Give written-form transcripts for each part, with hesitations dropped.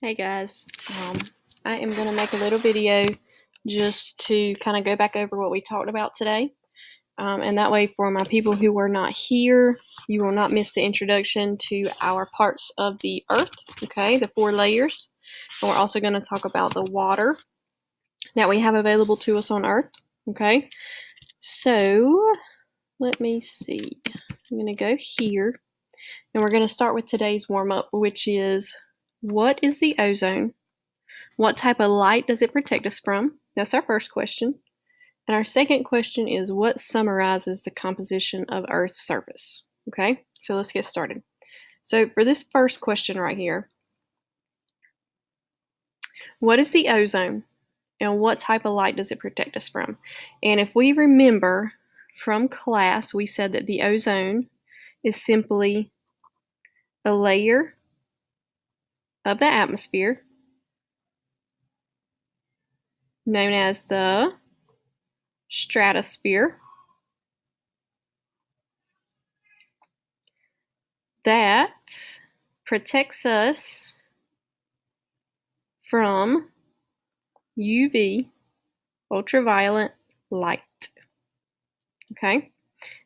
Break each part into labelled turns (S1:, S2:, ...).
S1: Hey guys, I am going to make a little video just to kind of go back over what we talked about today. And that way for my people who were not here, you will not miss the introduction to our parts of the earth, okay, the 4 layers. And we're also going to talk about the water that we have available to us on earth, okay. So let me see. I'm going to go here and we're going to start with today's warm-up, which is what is the ozone? What type of light does it protect us from? That's our first question. And our second question is what summarizes the composition of Earth's surface? Okay, so let's get started. So for this first question right here, what is the ozone and what type of light does it protect us from? And if we remember from class, we said that the ozone is simply a layer of the atmosphere known as the stratosphere that protects us from UV, ultraviolet light. Okay,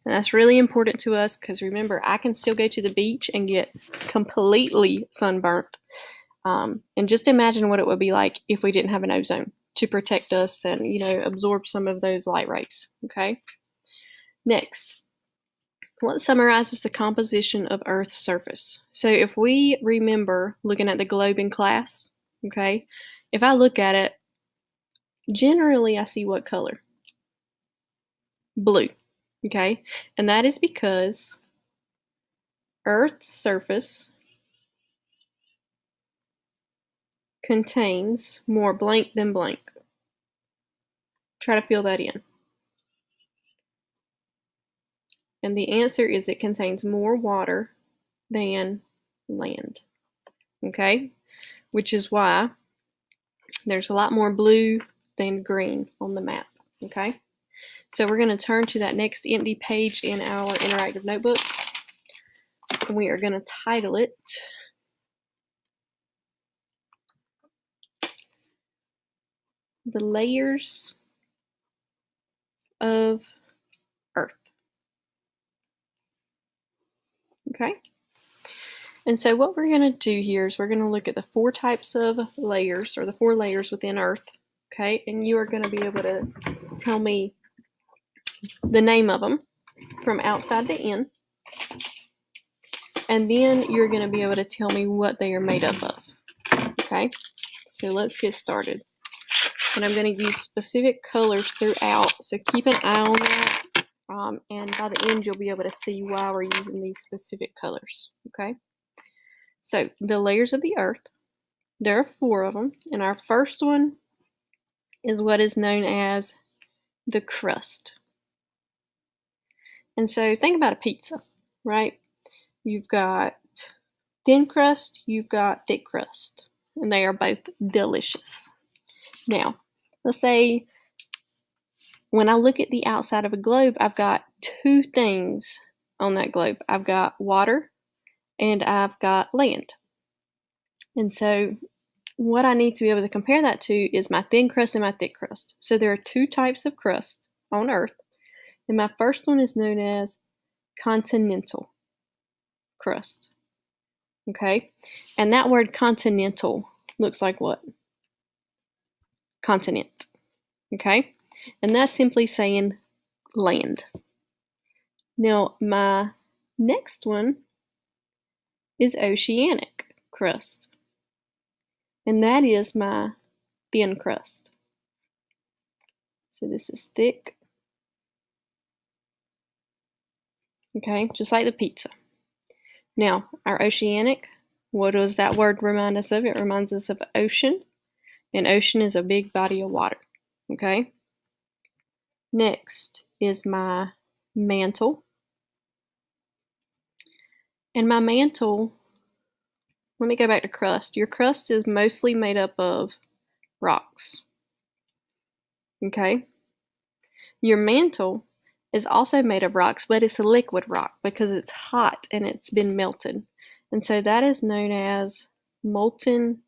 S1: and that's really important to us because remember, I can still go to the beach and get completely sunburnt. And just imagine what it would be like if we didn't have an ozone to protect us and, absorb some of those light rays. Okay, next. What summarizes the composition of Earth's surface? So if we remember looking at the globe in class, okay, if I look at it, generally I see what color? Blue, okay, and that is because Earth's surface contains more blank than blank. Try to fill that in. And the answer is it contains more water than land, okay? Which is why there's a lot more blue than green on the map, okay? So we're going to turn to that next empty page in our interactive notebook. And we are going to title it The Layers of Earth. Okay? And so what we're going to do here is we're going to look at the 4 types of layers, or the 4 layers within Earth, okay? And you are going to be able to tell me the name of them from outside to in. And then you're going to be able to tell me what they are made up of, okay? So let's get started. And I'm going to use specific colors throughout, so keep an eye on that. And by the end, you'll be able to see why we're using these specific colors, okay? So the layers of the Earth, there are 4 of them, and our first one is what is known as the crust. And so think about a pizza, right? You've got thin crust, you've got thick crust, and they are both delicious. Now, let's say when I look at the outside of a globe, I've got 2 things on that globe. I've got water and I've got land. And so what I need to be able to compare that to is my thin crust and my thick crust. So there are 2 types of crust on Earth. And my first one is known as continental crust. Okay? And that word continental looks like what? Continent. Okay? And that's simply saying land. Now, my next one is oceanic crust. And that is my thin crust. So this is thick. Okay, just like the pizza. Now, our oceanic, what does that word remind us of? It reminds us of ocean. And ocean is a big body of water. Okay? Next is my mantle. And my mantle, let me go back to crust. Your crust is mostly made up of rocks. Okay? Your mantle is also made of rocks, but it's a liquid rock because it's hot and it's been melted. And so that is known as molten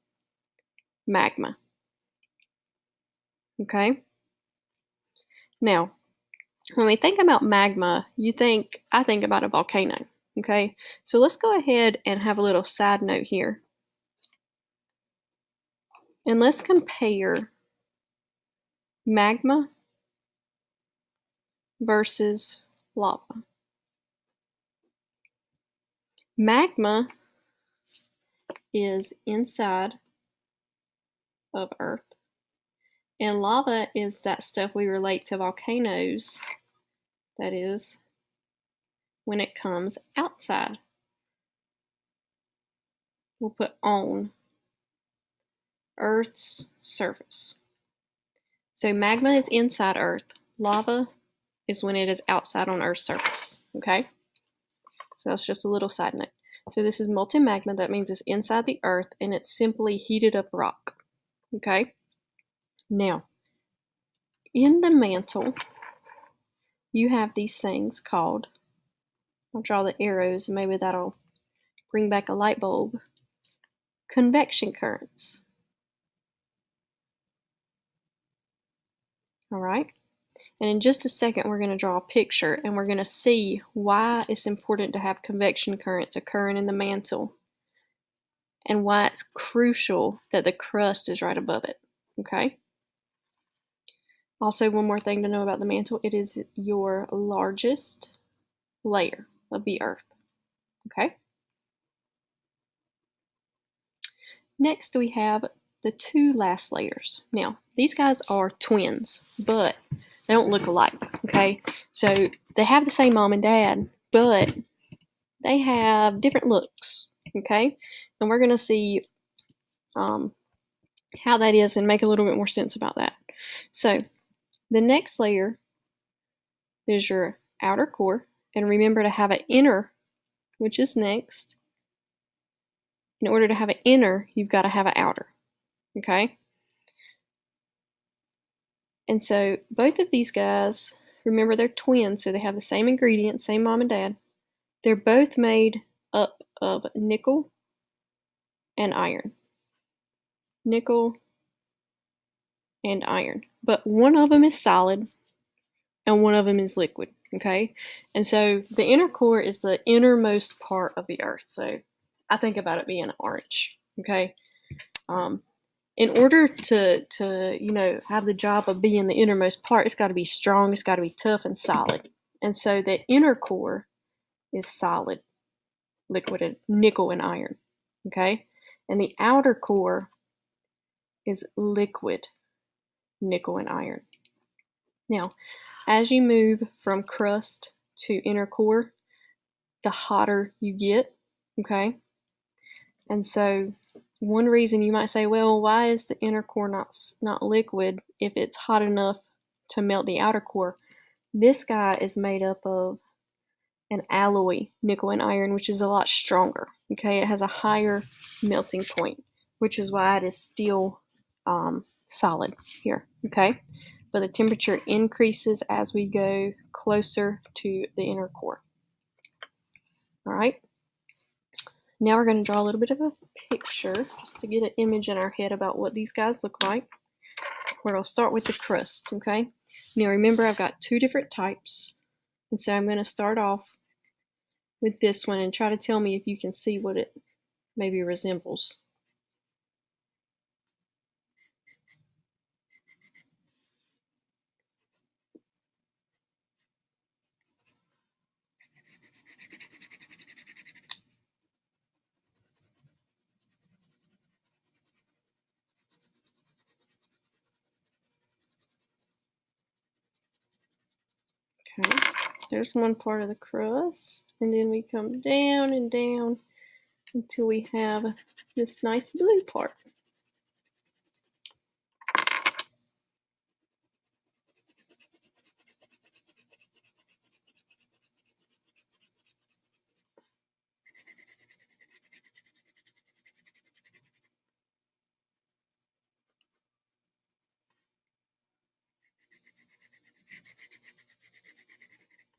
S1: magma. Okay? Now, when we think about magma, I think about a volcano. Okay? So let's go ahead and have a little side note here. And let's compare magma versus lava. Magma is inside of Earth, and lava is that stuff we relate to volcanoes, that is, when it comes outside. We'll put on Earth's surface. So magma is inside Earth. Lava is when it is outside on Earth's surface. Okay? So that's just a little side note. So this is molten magma. That means it's inside the Earth and it's simply heated up rock. Okay? Now, in the mantle, you have these things called, I'll draw the arrows and maybe that'll bring back a light bulb, convection currents. All right? And in just a second, we're going to draw a picture and we're going to see why it's important to have convection currents occurring in the mantle and why it's crucial that the crust is right above it. Okay? Also, one more thing to know about the mantle, it is your largest layer of the Earth. Okay? Next, we have the two last layers. Now, these guys are twins, but they don't look alike. Okay? So they have the same mom and dad, but they have different looks. Okay? And we're going to see how that is and make a little bit more sense about that. So, the next layer is your outer core, and remember to have an inner, which is next. In order to have an inner, you've got to have an outer, okay? And so both of these guys, remember they're twins, so they have the same ingredients, same mom and dad. They're both made up of nickel and iron. Nickel and iron. But one of them is solid and one of them is liquid, okay? And so the inner core is the innermost part of the Earth. So I think about it being orange, okay? In order to have the job of being the innermost part, it's got to be strong, it's got to be tough and solid. And so the inner core is solid, liquid, nickel and iron, okay? And the outer core is liquid, nickel and iron. Now, as you move from crust to inner core, the hotter you get, okay? And so one reason you might say, well, why is the inner core not liquid if it's hot enough to melt the outer core? This guy is made up of an alloy, nickel and iron, which is a lot stronger. Okay, it has a higher melting point, which is why it is still solid here. Okay, but the temperature increases as we go closer to the inner core. All right. Now we're going to draw a little bit of a picture just to get an image in our head about what these guys look like. We're going to start with the crust, okay? Now remember I've got two different types, and so I'm going to start off with this one and try to tell me if you can see what it maybe resembles. Okay, there's one part of the crust, and then we come down and down until we have this nice blue part.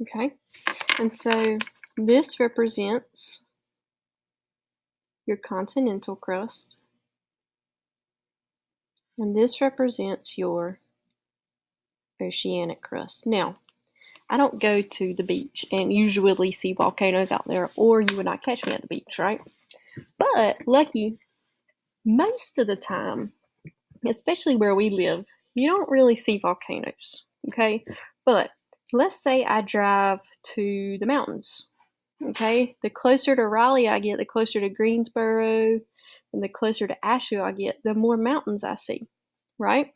S1: Okay, and so this represents your continental crust, And this represents your oceanic crust. Now, I don't go to the beach and usually see volcanoes out there, or you would not catch me at the beach, right? But lucky, most of the time, especially where we live, you don't really see volcanoes, okay? But let's say I drive to the mountains, okay? The closer to Raleigh I get, the closer to Greensboro, and the closer to Asheville I get, the more mountains I see, right?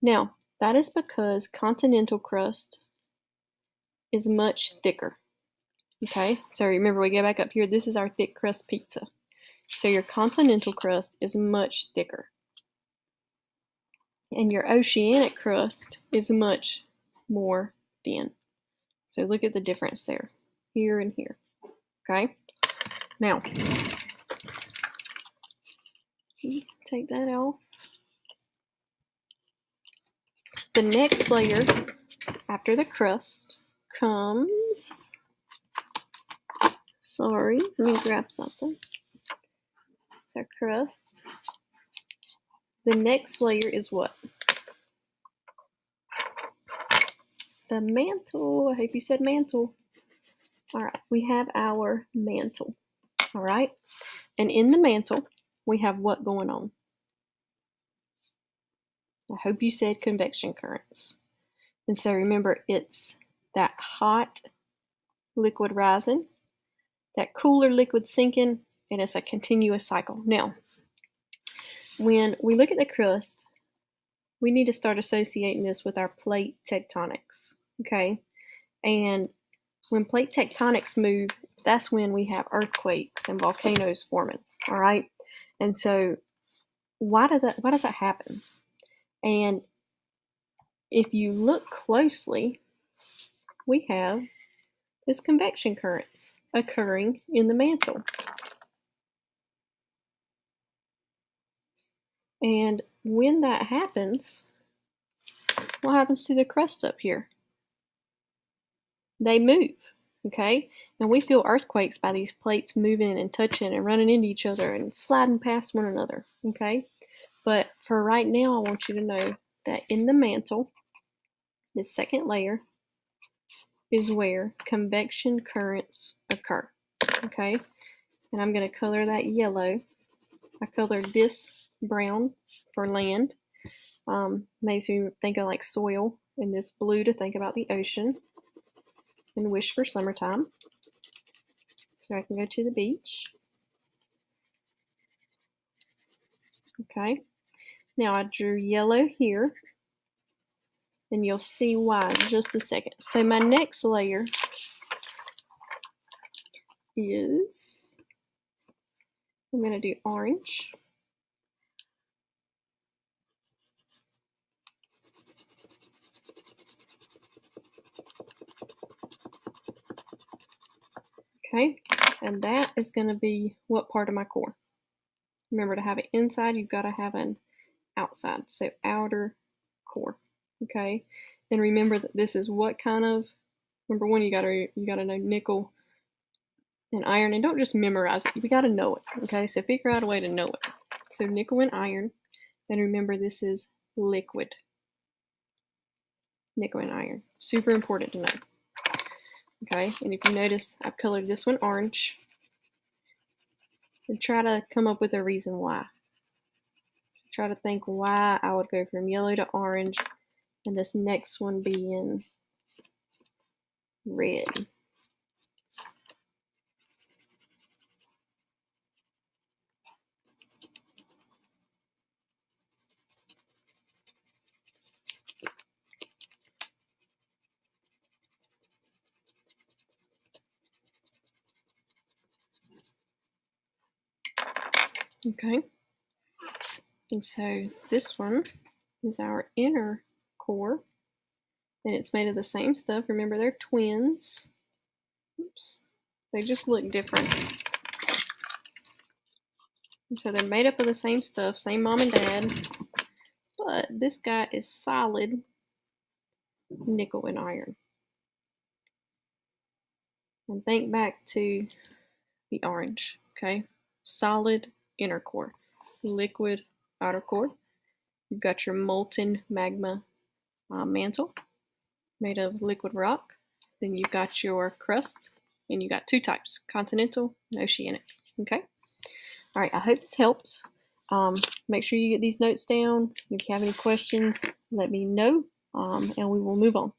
S1: Now, that is because continental crust is much thicker, okay? So remember, we go back up here, this is our thick crust pizza. So your continental crust is much thicker. And your oceanic crust is much more thin. So look at the difference there, here and here, okay? Now, take that off. The next layer after the crust comes, sorry, let me grab something. It's our crust. The next layer is what? The mantle. I hope you said mantle. All right, we have our mantle. All right, and in the mantle, we have what going on? I hope you said convection currents. And so remember, it's that hot liquid rising, that cooler liquid sinking, and it's a continuous cycle. Now, when we look at the crust, we need to start associating this with our plate tectonics, okay? And when plate tectonics move, that's when we have earthquakes and volcanoes forming, all right? And so why does that happen? And if you look closely, we have this convection currents occurring in the mantle. And when that happens, what happens to the crust up here? They move, okay? And we feel earthquakes by these plates moving and touching and running into each other and sliding past one another, okay? But for right now, I want you to know that in the mantle, this second layer is where convection currents occur, okay? And I'm going to color that yellow. I colored this brown for land. Makes you think of like soil, and this blue to think about the ocean, and wish for summertime. So I can go to the beach. Okay. Now I drew yellow here, and you'll see why in just a second. So my next layer is, I'm going to do orange. Okay, and that is going to be what part of my core? Remember, to have it inside, you've got to have an outside. So outer core. Okay, and remember that this is what kind of, number one, you gotta know nickel and iron, and don't just memorize it. You gotta know it. Okay, so figure out a way to know it. So nickel and iron, and remember this is liquid. Nickel and iron, super important to know. Okay, and if you notice, I've colored this one orange, and try to come up with a reason why. Try to think why I would go from yellow to orange, and this next one being red. Okay, and so this one is our inner core, and it's made of the same stuff. Remember, they're twins. Oops, they just look different. And so they're made up of the same stuff, same mom and dad, but this guy is solid nickel and iron. And think back to the orange, okay? Solid inner core, liquid outer core. You've got your molten magma mantle made of liquid rock. Then you've got your crust, and you got two types, continental and oceanic. Okay? All right, I hope this helps. Make sure you get these notes down. If you have any questions, let me know, and we will move on.